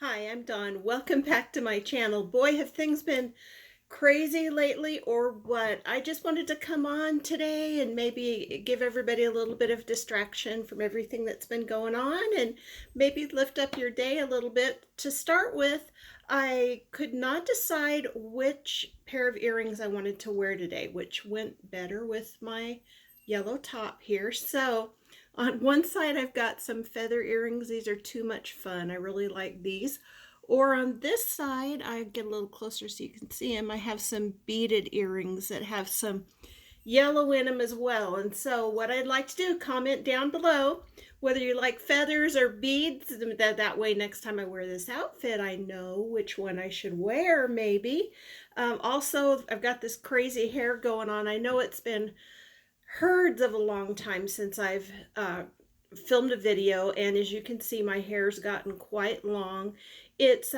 Hi, I'm Dawn. Welcome back to my channel. Boy, have things been crazy lately or what? I just wanted to come on today and maybe give everybody a little bit of distraction from everything that's been going on and maybe lift up your day a little bit. To start with, I could not decide which pair of earrings I wanted to wear today, which went better with my yellow top here. So on one side, I've got some feather earrings. These are too much fun. I really like these. Or on this side, I get a little closer so you can see them. I have some beaded earrings that have some yellow in them as well. And so what I'd like to do, comment down below whether you like feathers or beads. That way next time I wear this outfit, I know which one I should wear maybe. Also, I've got this crazy hair going on. I know it's been herds of a long time since I've filmed a video, and as you can see, my hair's gotten quite long. It's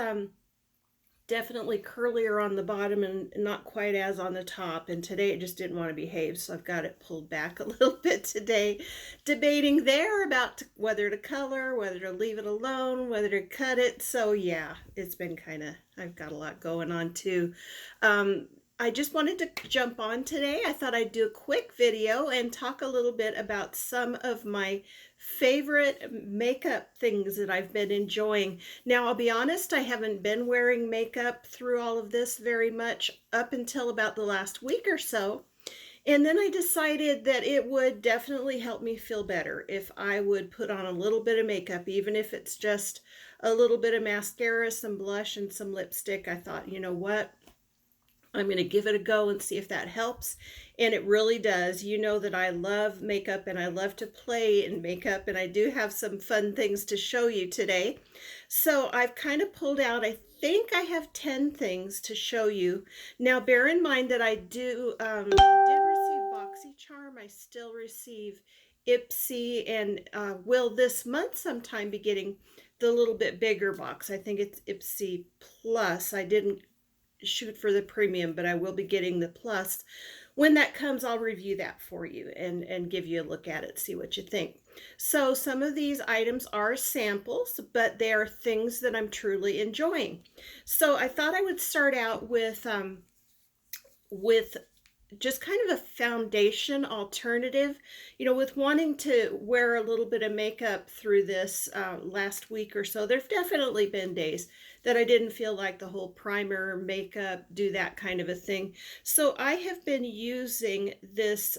definitely curlier on the bottom and not quite as on the top, and today it just didn't want to behave, so I've got it pulled back a little bit today, debating there about whether to color, whether to leave it alone, whether to cut it. So yeah, it's been kind of, I've got a lot going on too. I just wanted to jump on today. I thought I'd do a quick video and talk a little bit about some of my favorite makeup things that I've been enjoying. Now, I'll be honest, I haven't been wearing makeup through all of this very much up until about the last week or so. And then I decided that it would definitely help me feel better if I would put on a little bit of makeup, even if it's just a little bit of mascara, some blush, and some lipstick. I thought, you know what? I'm going to give it a go and see if that helps. And it really does. You know that I love makeup and I love to play in makeup, and I do have some fun things to show you today. So I've kind of pulled out, I think I have 10 things to show you. Now bear in mind that I did receive BoxyCharm. I still receive Ipsy, and will this month sometime be getting the little bit bigger box. I think it's Ipsy Plus. I didn't shoot for the premium, but I will be getting the plus. When that comes, I'll review that for you and give you a look at it, see what you think. So some of these items are samples, but they are things that I'm truly enjoying. So I thought I would start out with just kind of a foundation alternative. You know, with wanting to wear a little bit of makeup through this last week or so, there've definitely been days that I didn't feel like the whole primer, makeup, do that kind of a thing. So I have been using this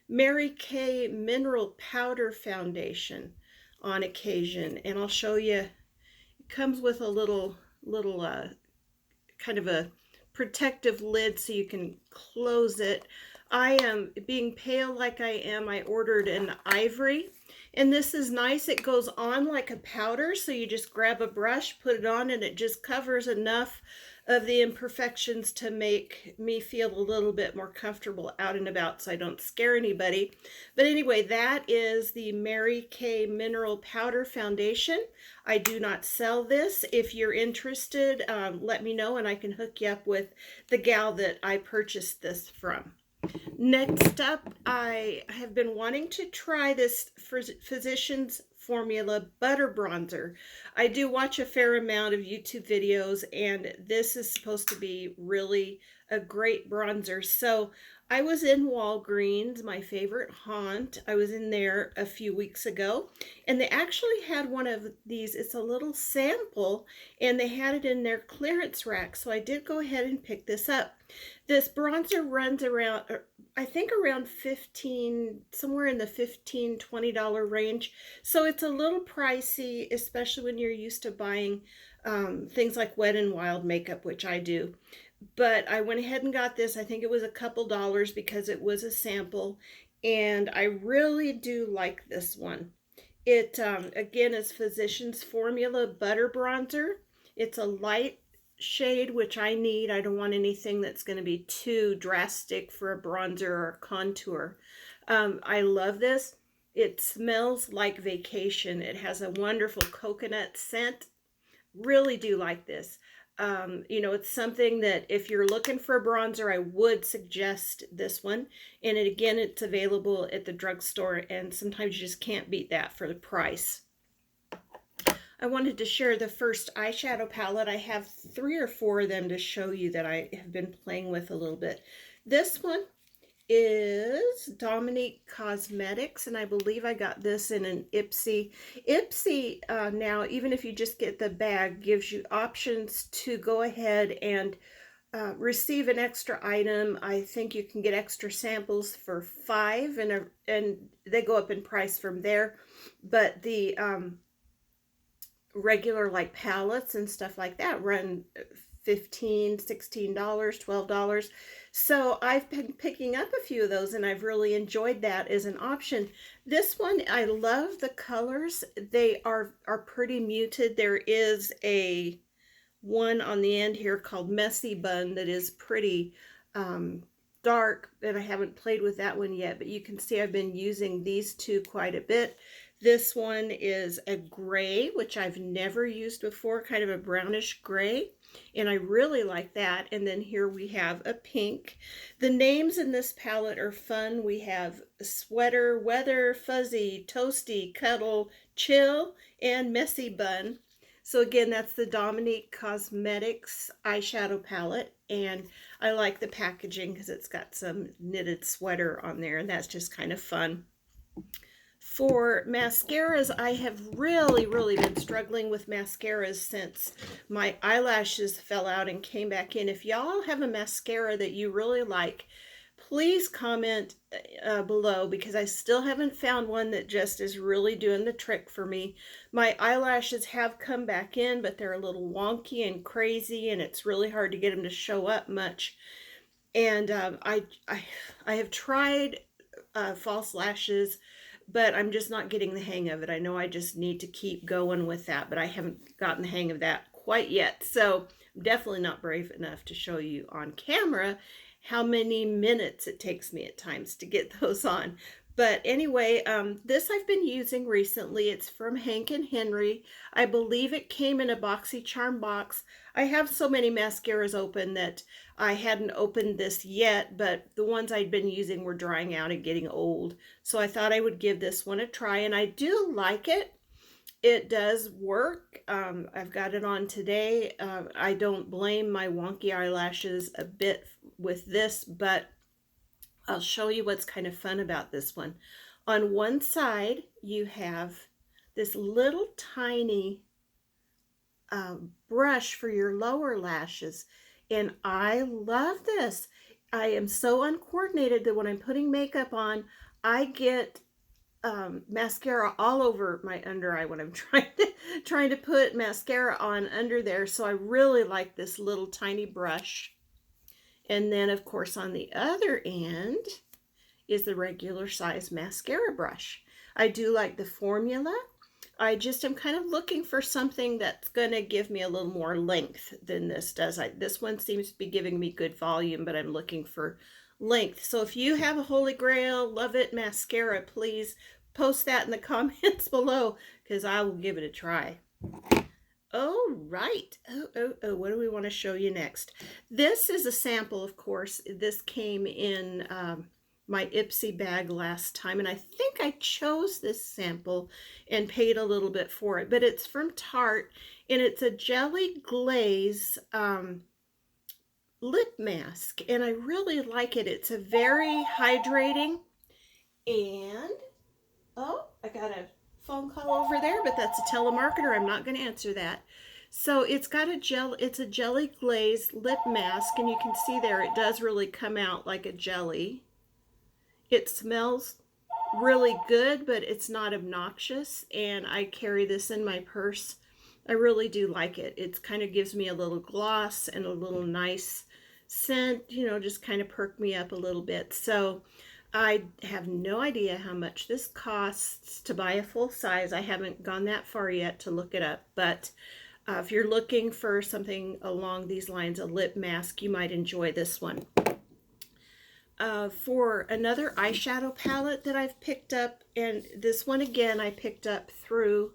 Mary Kay Mineral Powder Foundation on occasion, and I'll show you. It comes with a little kind of a protective lid so you can close it. I am, being pale like I am, I ordered an ivory, and this is nice. It goes on like a powder, so you just grab a brush, put it on, and it just covers enough of the imperfections to make me feel a little bit more comfortable out and about so I don't scare anybody. But anyway, that is the Mary Kay Mineral Powder Foundation. I do not sell this. If you're interested, let me know and I can hook you up with the gal that I purchased this from. Next up, I have been wanting to try this Physicians Formula Butter Bronzer. I do watch a fair amount of YouTube videos, and this is supposed to be really a great bronzer. So I was in Walgreens, my favorite haunt. I was in there a few weeks ago, and they actually had one of these. It's a little sample, and they had it in their clearance rack. So I did go ahead and pick this up. This bronzer runs around, I think around 15, somewhere in the $15–20 range. So it's a little pricey, especially when you're used to buying things like Wet n Wild makeup, which I do. But I went ahead and got this. I think it was a couple dollars because it was a sample, and I really do like this one. It again is Physicians Formula Butter Bronzer. It's a light shade, which I need. I don't want anything that's going to be too drastic for a bronzer or contour. I love this. It smells like vacation. It has a wonderful coconut scent. Really do like this. You know, it's something that if you're looking for a bronzer, I would suggest this one. And again, it's available at the drugstore, and sometimes you just can't beat that for the price. I wanted to share the first eyeshadow palette. I have 3 or 4 of them to show you that I have been playing with a little bit. This one is Dominique Cosmetics, and I believe I got this in an Ipsy. Ipsy now, even if you just get the bag, gives you options to go ahead and receive an extra item. I think you can get extra samples for $5, and they go up in price from there. But the regular like palettes and stuff like that run $15, $16, $12. So I've been picking up a few of those, and I've really enjoyed that as an option. This one, I love the colors. They are pretty muted. There is a one on the end here called Messy Bun that is pretty dark, and I haven't played with that one yet, but you can see I've been using these two quite a bit. This one is a gray, which I've never used before, kind of a brownish gray, and I really like that. And then here we have a pink. The names in this palette are fun. We have Sweater, Weather, Fuzzy, Toasty, Cuddle, Chill, and Messy Bun. So again, that's the Dominique Cosmetics eyeshadow palette, and I like the packaging because it's got some knitted sweater on there, and that's just kind of fun. For mascaras, I have really been struggling with mascaras since my eyelashes fell out and came back in. If y'all have a mascara that you really like, please comment below, because I still haven't found one that just is really doing the trick for me. My eyelashes have come back in, but they're a little wonky and crazy, and it's really hard to get them to show up much. And I have tried false lashes, but I'm just not getting the hang of it. I know I just need to keep going with that, but I haven't gotten the hang of that quite yet. So I'm definitely not brave enough to show you on camera how many minutes it takes me at times to get those on. But anyway, this I've been using recently. It's from Hank and Henry. I believe it came in a BoxyCharm box. I have so many mascaras open that I hadn't opened this yet, but the ones I'd been using were drying out and getting old. So I thought I would give this one a try, and I do like it. It does work. I've got it on today. I don't blame my wonky eyelashes a bit with this, but I'll show you what's kind of fun about this one. On one side, you have this little tiny brush for your lower lashes, and I love this. I am so uncoordinated that when I'm putting makeup on, I get mascara all over my under eye when I'm trying to put mascara on under there. So I really like this little tiny brush. And then of course on the other end is the regular size mascara brush. I do like the formula. I just am kind of looking for something that's going to give me a little more length than this does. This one seems to be giving me good volume, but I'm looking for length. So if you have a holy grail, love it mascara, please post that in the comments below, because I will give it a try. Oh, right. Oh, what do we want to show you next? This is a sample, of course. This came in my Ipsy bag last time, and I think I chose this sample and paid a little bit for it, but it's from Tarte, and it's a jelly glaze lip mask, and I really like it. It's a very hydrating, and oh, I got a phone call over there, but that's a telemarketer. I'm not going to answer that. So it's got it's a jelly glaze lip mask, and you can see there it does really come out like a jelly. It smells really good, but it's not obnoxious, and I carry this in my purse. I really do like it. It kind of gives me a little gloss and a little nice scent, you know, just kind of perk me up a little bit. So I have no idea how much this costs to buy a full size. I haven't gone that far yet to look it up, but if you're looking for something along these lines, a lip mask, you might enjoy this one. For another eyeshadow palette that I've picked up, and this one again I picked up through,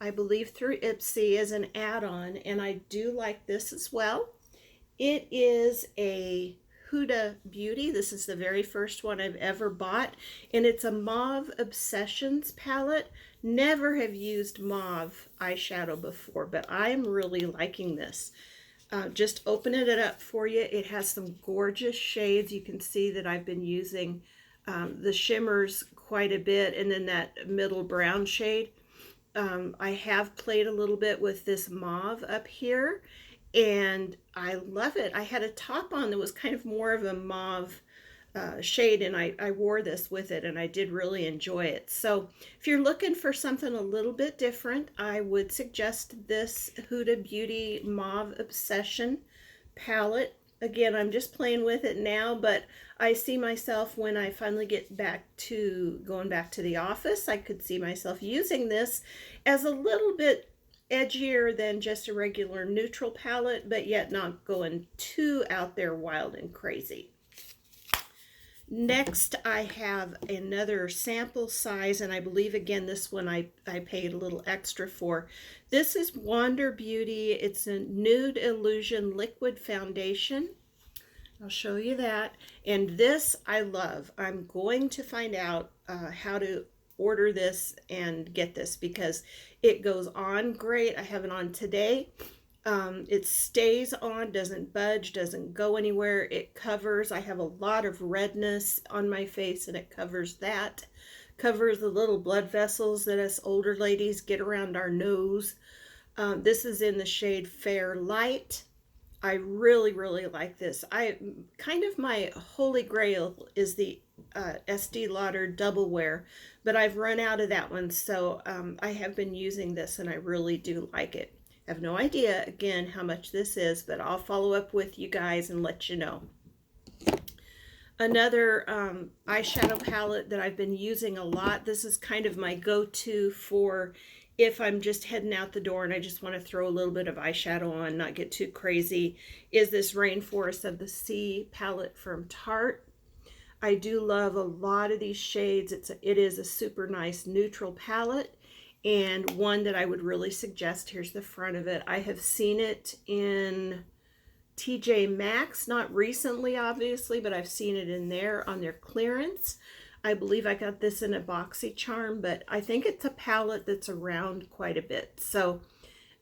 I believe through Ipsy as an add-on, and I do like this as well. It is a Huda Beauty. This is the very first one I've ever bought, and it's a Mauve Obsessions palette. Never have used mauve eyeshadow before, but I'm really liking this. Just opening it up for you. It has some gorgeous shades. You can see that I've been using the shimmers quite a bit, and then that middle brown shade. I have played a little bit with this mauve up here, and I love it. I had a top on that was kind of more of a mauve shade, and I wore this with it, and I did really enjoy it. So if you're looking for something a little bit different, I would suggest this Huda Beauty Mauve Obsession palette. Again, I'm just playing with it now, but I see myself when I finally get back to going back to the office, I could see myself using this as a little bit edgier than just a regular neutral palette, but yet not going too out there wild and crazy. Next, I have another sample size, and I believe, again, this one I paid a little extra for. This is Wander Beauty. It's a Nude Illusion Liquid Foundation. I'll show you that. And this I love. I'm going to find out how to order this and get this because it goes on great. I have it on today. It stays on, doesn't budge, doesn't go anywhere. It covers, I have a lot of redness on my face, and it covers that. Covers the little blood vessels that us older ladies get around our nose. This is in the shade Fair Light. I really, really like this. Kind of my holy grail is the Estee Lauder Double Wear, but I've run out of that one, so I have been using this, and I really do like it. I have no idea, again, how much this is, but I'll follow up with you guys and let you know. Another eyeshadow palette that I've been using a lot, this is kind of my go-to for if I'm just heading out the door and I just want to throw a little bit of eyeshadow on, not get too crazy, is this Rainforest of the Sea palette from Tarte. I do love a lot of these shades. It is a super nice neutral palette, and one that I would really suggest. Here's the front of it. I have seen it in TJ Maxx, not recently obviously, but I've seen it in there on their clearance. I believe I got this in a BoxyCharm, but I think it's a palette that's around quite a bit. So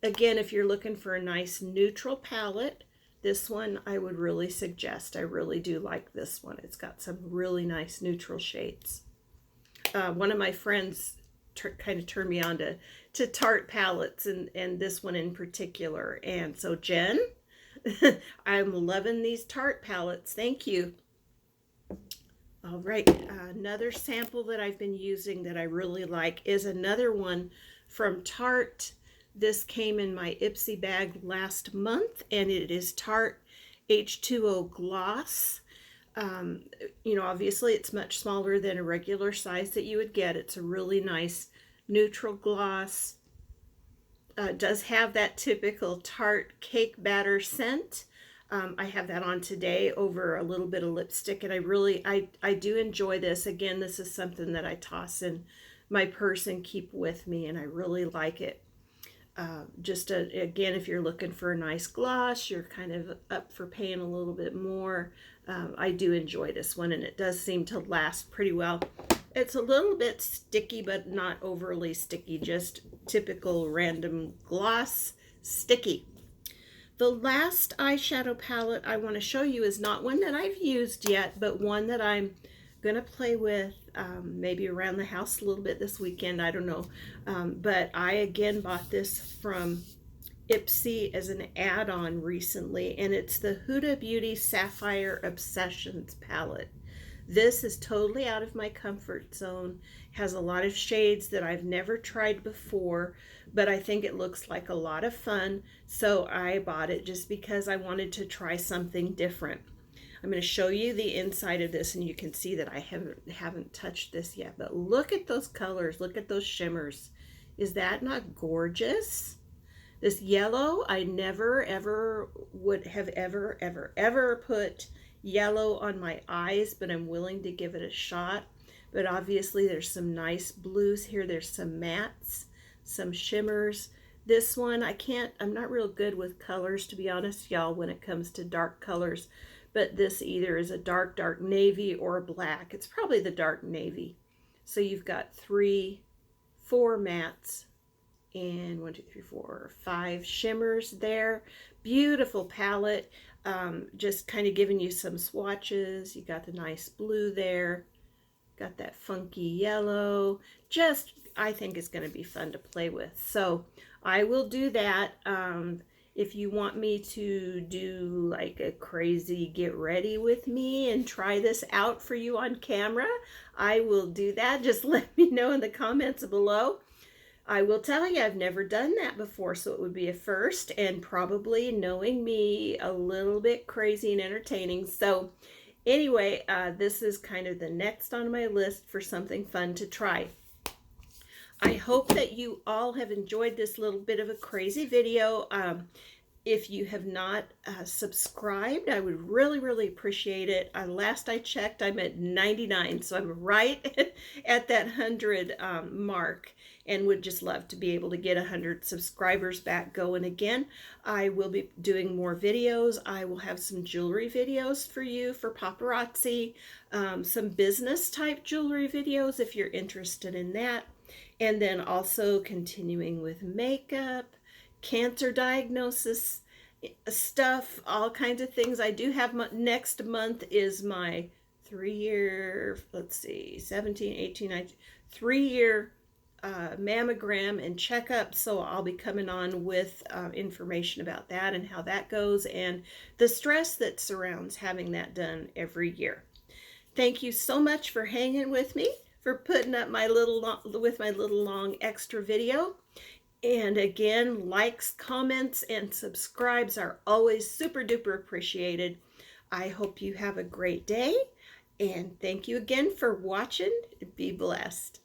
again, if you're looking for a nice neutral palette, this one I would really suggest. I really do like this one. It's got some really nice neutral shades. One of my friends kind of turned me on to Tarte palettes, and this one in particular. And so Jen, I'm loving these Tarte palettes. Thank you. All right, another sample that I've been using that I really like is another one from Tarte. This came in my Ipsy bag last month, and it is Tarte H2o Gloss. You know, obviously it's much smaller than a regular size that you would get. It's a really nice neutral gloss. Does have that typical Tarte cake batter scent. I have that on today over a little bit of lipstick, and I do enjoy this. Again, this is something that I toss in my purse and keep with me, and I really like it. Again, if you're looking for a nice gloss, you're kind of up for paying a little bit more. I do enjoy this one, and it does seem to last pretty well. It's a little bit sticky, but not overly sticky, just typical random gloss sticky. The last eyeshadow palette I want to show you is not one that I've used yet, but one that I'm going to play with maybe around the house a little bit this weekend. I don't know. But I, again, bought this from Ipsy as an add-on recently, and it's the Huda Beauty Sapphire Obsessions palette. This is totally out of my comfort zone, has a lot of shades that I've never tried before, but I think it looks like a lot of fun, so I bought it just because I wanted to try something different. I'm going to show you the inside of this, and you can see that I haven't touched this yet, but look at those colors, look at those shimmers. Is that not gorgeous? This yellow, I never ever would have ever put yellow on my eyes, but I'm willing to give it a shot. But obviously there's some nice blues here. There's some mattes, some shimmers. This one, I'm not real good with colors, to be honest, y'all, when it comes to dark colors. But this either is a dark navy or a black. It's probably the dark navy. So you've got 3 4 mattes, and 1, 2, 3, 4, 5 shimmers there. Beautiful palette. Just kind of giving you some swatches. You got the nice blue there. Got that funky yellow. Just, I think it's going to be fun to play with. So I will do that. If you want me to do like a crazy get ready with me and try this out for you on camera, I will do that. Just let me know in the comments below. I will tell you, I've never done that before, so it would be a first, and probably, knowing me, a little bit crazy and entertaining. So anyway, this is kind of the next on my list for something fun to try. I hope that you all have enjoyed this little bit of a crazy video. If you have not subscribed, I would really, really appreciate it. Last I checked, I'm at 99, so I'm right at that 100 mark, and would just love to be able to get 100 subscribers back going again. I will be doing more videos. I will have some jewelry videos for you for paparazzi, some business type jewelry videos if you're interested in that, and then also continuing with makeup, cancer diagnosis stuff, all kinds of things. I do have next month is my 3-year, let's see, 17, 18, 19, 3-year mammogram and checkup. So I'll be coming on with information about that and how that goes and the stress that surrounds having that done every year. Thank you so much for hanging with me, for putting up my little long extra video. And again, likes, comments, and subscribes are always super duper appreciated. I hope you have a great day, and thank you again for watching. Be blessed.